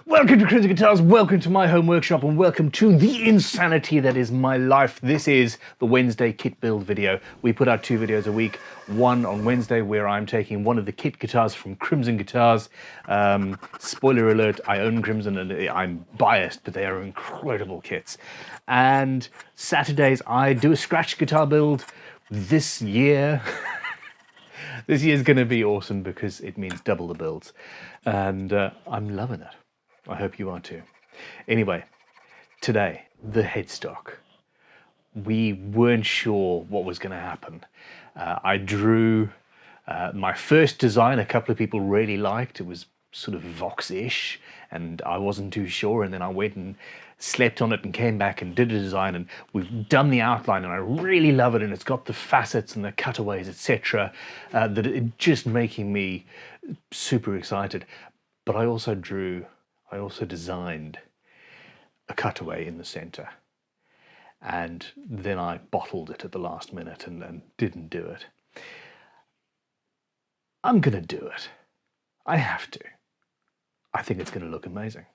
Welcome to Crimson Guitars, welcome to my home workshop, and welcome to the insanity that is my life. This is the Wednesday kit build video. We put out 2 videos a week, one on Wednesday where I'm taking one of the kit guitars from Crimson Guitars. Spoiler alert, I own Crimson and I'm biased, but they are incredible kits. And Saturdays I do a scratch guitar build. This year, this year's gonna be awesome because it means double the builds. And I'm loving it. I hope you are too. Anyway, today, the headstock. We weren't sure what was going to happen. I drew my first design a couple of people really liked. It was sort of Vox-ish, and I wasn't too sure. And then I went and slept on it and came back and did a design, and we've done the outline, and I really love it. And it's got the facets and the cutaways, etc. That it just making me super excited. But I also designed a cutaway in the center, and then I bottled it at the last minute and didn't do it. I'm gonna do it. I have to. I think it's gonna look amazing.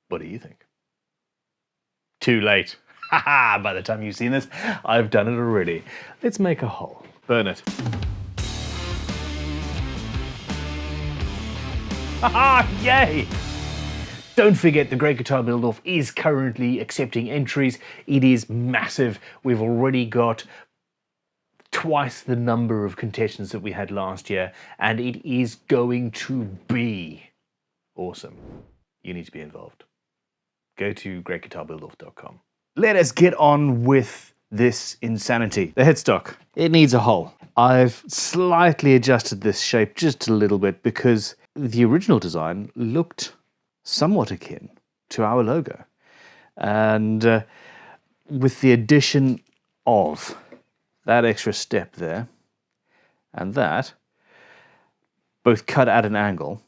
What do you think? Too late. Haha, by the time you've seen this, I've done it already. Let's make a hole. Burn it. Haha, yay! Don't forget, the Great Guitar Build-Off is currently accepting entries. It is massive. We've already got twice the number of contestants that we had last year, and it is going to be awesome. You need to be involved. Go to greatguitarbuildoff.com. Let us get on with this insanity. The headstock, it needs a hole. I've slightly adjusted this shape just a little bit because the original design looked somewhat akin to our logo. And with the addition of that extra step there and that, both cut at an angle,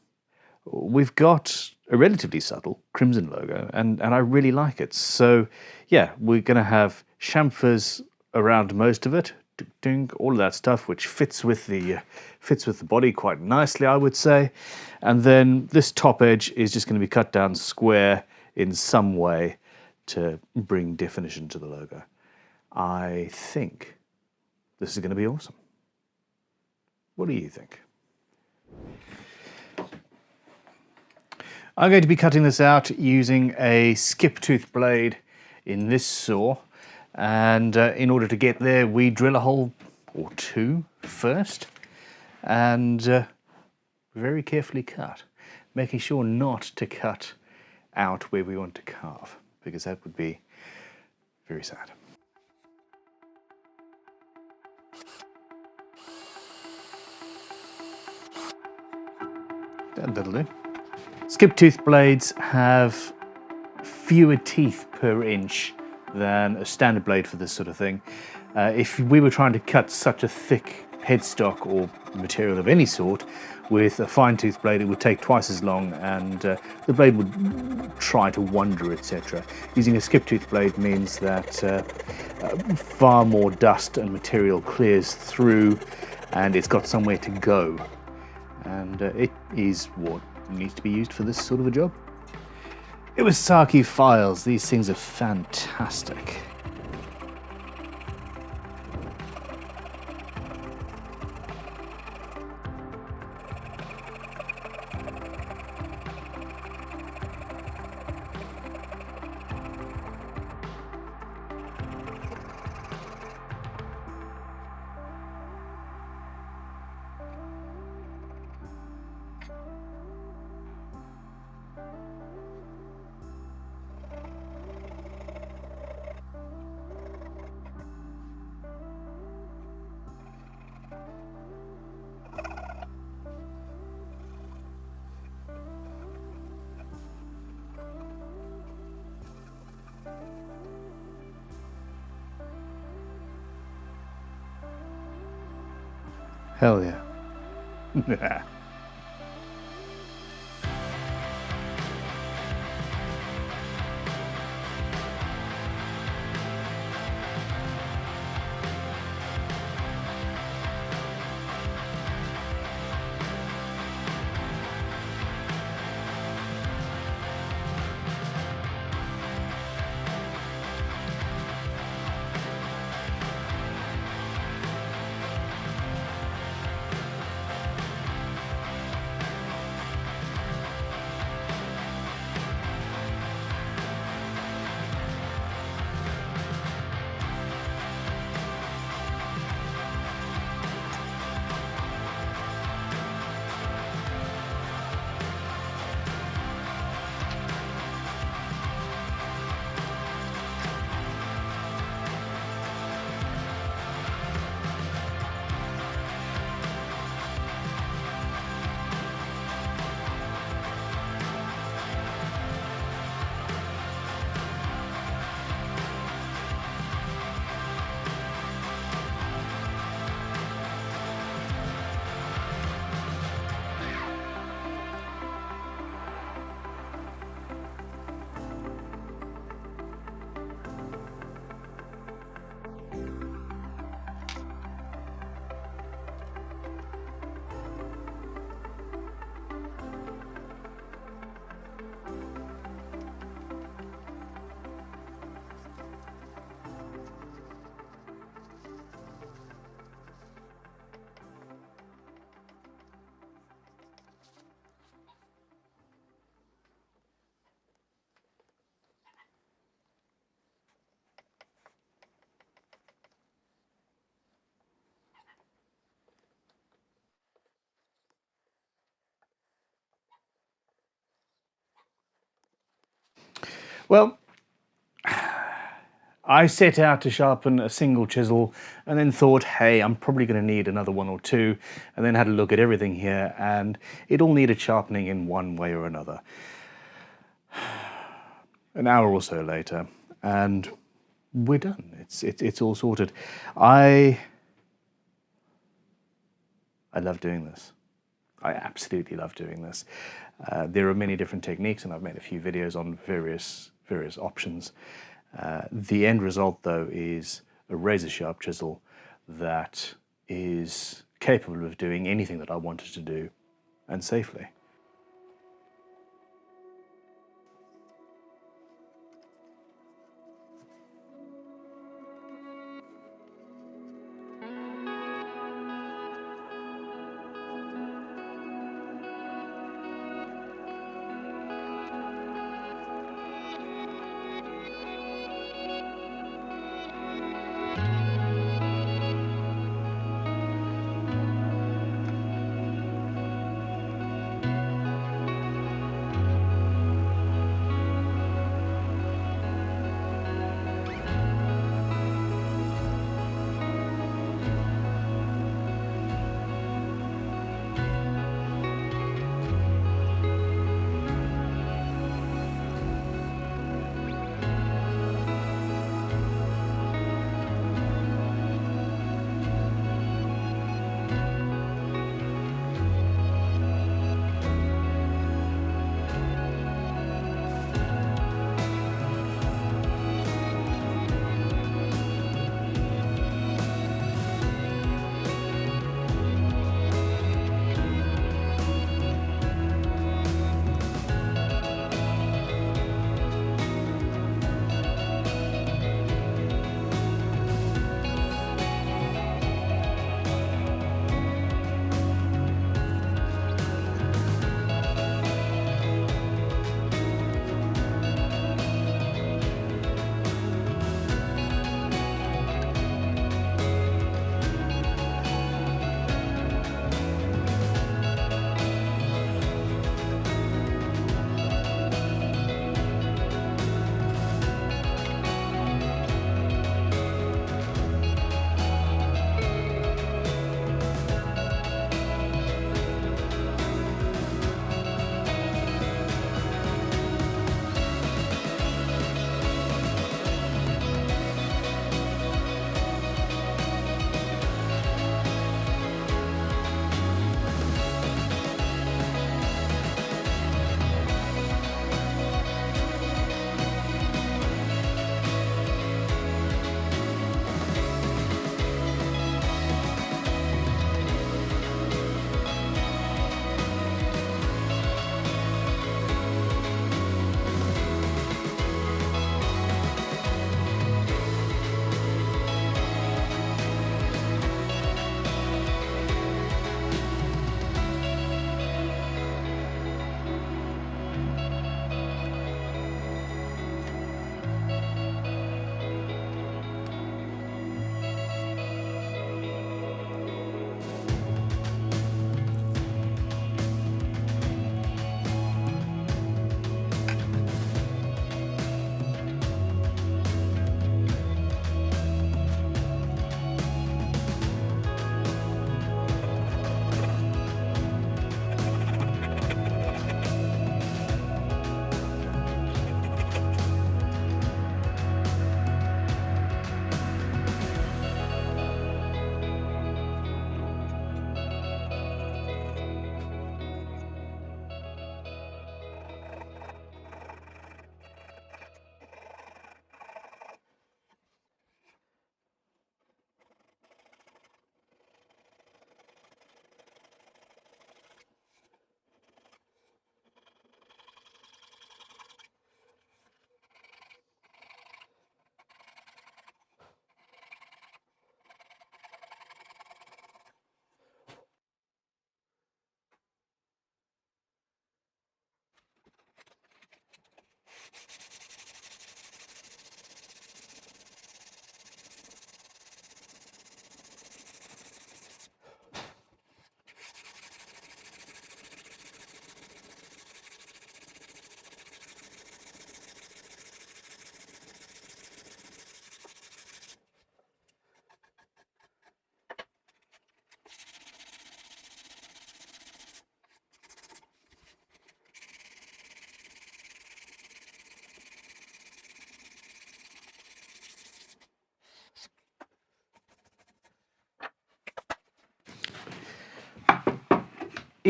we've got a relatively subtle Crimson logo, and I really like it. So yeah, we're going to have chamfers around most of it, all of that stuff, which fits with the body quite nicely, I would say. And then this top edge is just going to be cut down square in some way to bring definition to the logo. I think this is going to be awesome. What do you think? I'm going to be cutting this out using a skip tooth blade in this saw. And in order to get there, we drill a hole or 2 first, and very carefully cut, making sure not to cut out where we want to carve, because that would be very sad. That'll do. Skip tooth blades have fewer teeth per inch than a standard blade for this sort of thing. If we were trying to cut such a thick headstock or material of any sort with a fine tooth blade, it would take twice as long, and the blade would try to wander, etc. Using a skip tooth blade means that far more dust and material clears through, and it's got somewhere to go. And it is what needs to be used for this sort of a job. Iwasaki files, these things are fantastic. Hell yeah. Well, I set out to sharpen a single chisel and then thought, hey, I'm probably going to need another one or two, and then had a look at everything here, and it all needed sharpening in one way or another. An hour or so later, and we're done. It's all sorted. I love doing this. I absolutely love doing this. There are many different techniques, and I've made a few videos on various options. The end result, though, is a razor-sharp chisel that is capable of doing anything that I wanted to do, and safely.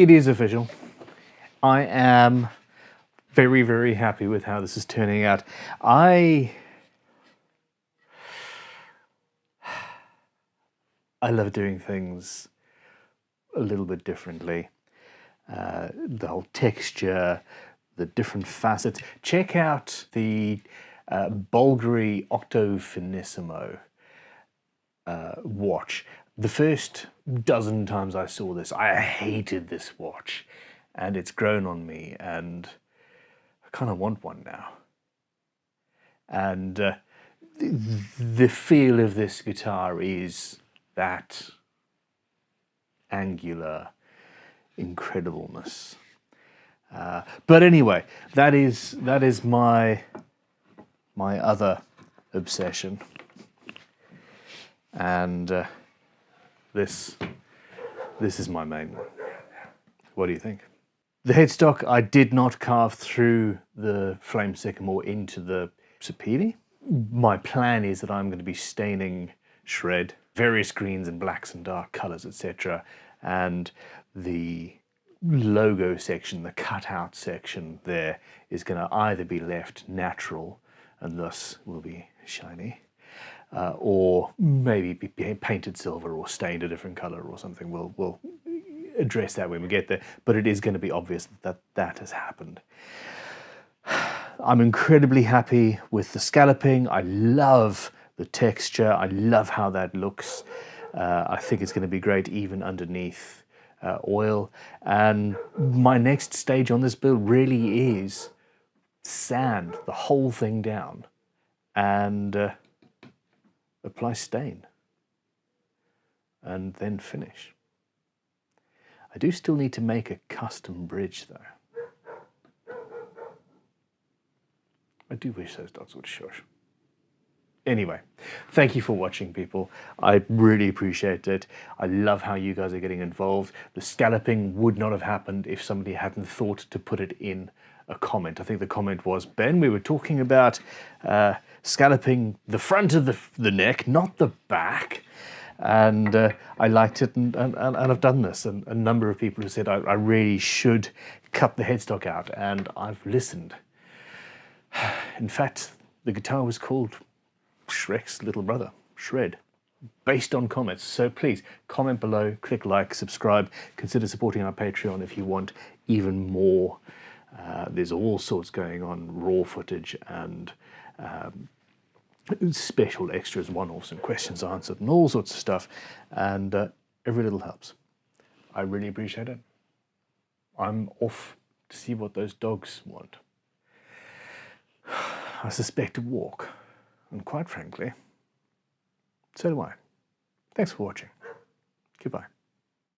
it is official. I am very, very happy with how this is turning out. I love doing things a little bit differently. The whole texture, the different facets. Check out the Bulgari Octo Finissimo watch. The first dozen times I saw this, I hated this watch, and it's grown on me, and I kind of want one now. And the feel of this guitar is that angular incredibleness. But anyway, that is my other obsession, and this is my main one. What do you think? The headstock, I did not carve through the flame sycamore into the sapele. My plan is that I'm going to be staining shred, various greens and blacks and dark colors, etc. And the logo section, the cutout section there, is going to either be left natural and thus will be shiny, or maybe be painted silver or stained a different color or something. We'll address that when we get there, but it is going to be obvious that that has happened. I'm incredibly happy with the scalloping. I love the texture. I love how that looks. I think it's going to be great even underneath oil. And my next stage on this build really is sand the whole thing down and apply stain and then finish. I do still need to make a custom bridge though. I do wish those dogs would shush. Anyway, thank you for watching, people. I really appreciate it. I love how you guys are getting involved. The scalloping would not have happened if somebody hadn't thought to put it in a comment. I think the comment was, Ben, we were talking about scalloping the front of the neck, not the back. And I liked it, and I've done this. And a number of people have said I really should cut the headstock out, and I've listened. In fact, the guitar was called Shrek's little brother, Shred, based on comments. So please comment below, click like, subscribe, consider supporting our Patreon if you want even more. There's all sorts going on, raw footage and special extras, one-offs and questions answered and all sorts of stuff, and every little helps. I really appreciate it. I'm off to see what those dogs want. I suspect a walk, and quite frankly, so do I. Thanks for watching. Goodbye.